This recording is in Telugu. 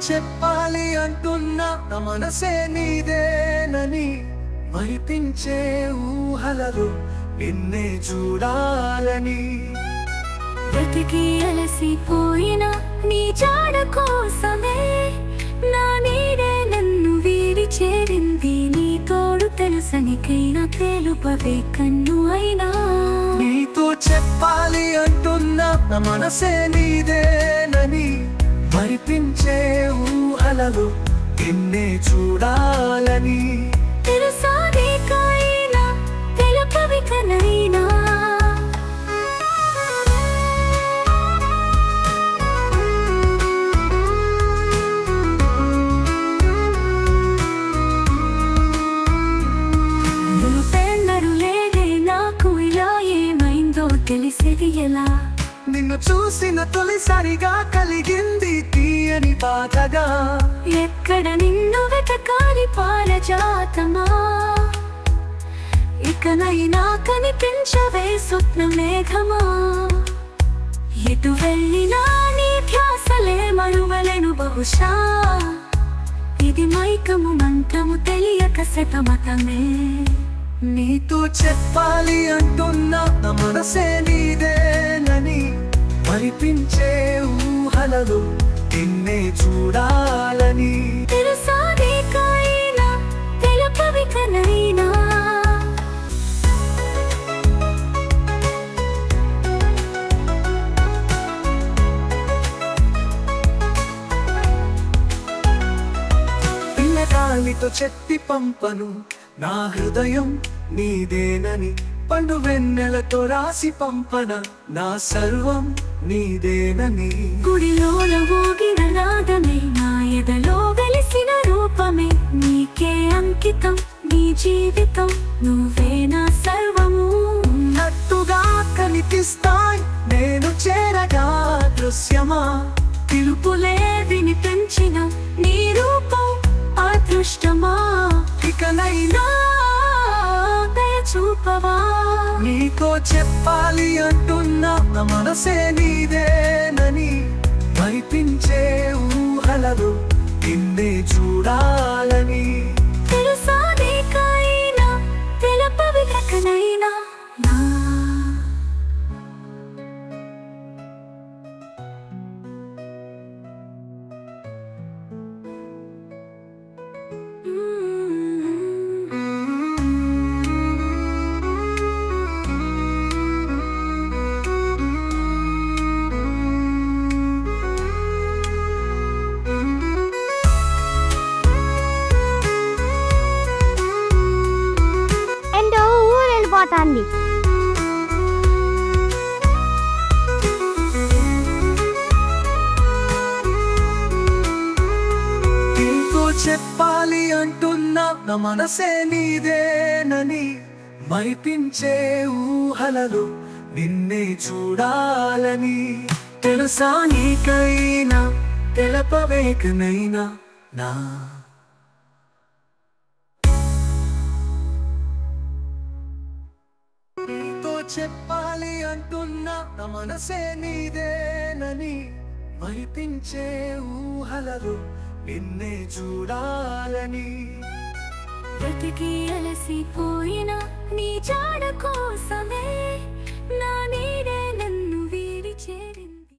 చెప్పాలి అంటున్నా నా మనసే నీదేనని మరిపించే ఊహలలో నిన్నే చూడాలని బ్రతికి అలసిపోయిన నీ జాడ కోసమే నా నీడే నన్ను వీడి చేరింది నీ తోడు తెలుసనికైనా తెలుపవే కన్ను అయినా నీతో చెప్పాలి అంటున్నా నా మనసే నీదేనని మరిపించే ఊహలలో నిన్నే చూడాలని తెలుసా నీకైనా తెలుపవి కనైనా తెలిసేది ఎలా నిన్ను చూసిన తొలిసారిగా కలిగింది తీయని బాధగా ఎక్కడ నిన్ను వెతకాలి పారజాతమా ఇకనైనా కనిపించవే స్వప్న మేఘమా ఎటు వెళ్ళినా నీ ధ్యాసలే మరువలేను బహుశా ఇది మైకము మంత్రము తెలియక సతమతమే నీతో చెప్పాలి అంటున్నా నా మనసే నీదేనని మరిపించే ఊహలలో నిన్నే చూడాలని తెలుసా నీకైనా తెలుపవి కనైనా పిల్లగాలితో చెట్టి పంపను నా హృదయం నీదేనని పండు వెన్నెలతో రాసి పంపన నా సర్వం నీదేనని గుడిలోన ఊగిన నాదమే నా ఎదలో వెలిసిన రూపమే నీకే అంకితం నీ జీవితం నువ్వే నా సర్వము నట్టుగా కనిపిస్తాయి నేను చేరగా దృశ్యమా పిలుపులే వినిపించిన నీ రూపం అదృష్టమా ఇకనైనా చూపవా నీతో చెప్పాలి అంటున్నా నా మనసే నీదేనని మరిపించే ఊహలలో నిన్నే చూడాలని తెలుసా నీకైనా తెలుపవి కనైనా పోతాంది నీతో చెప్పాలి అంటున్నా నా మనసే నీదేనని మరిపించే ఊహలలో నిన్నే చూడాలని తెలుసా నీకైనా తెలపవేకనైనా నా చెప్పాలి అంటున్నా నా మనసే నీదేనని మరిపించే ఊహలలో నిన్నే చూడాలని బ్రతికి అలసిపోయిన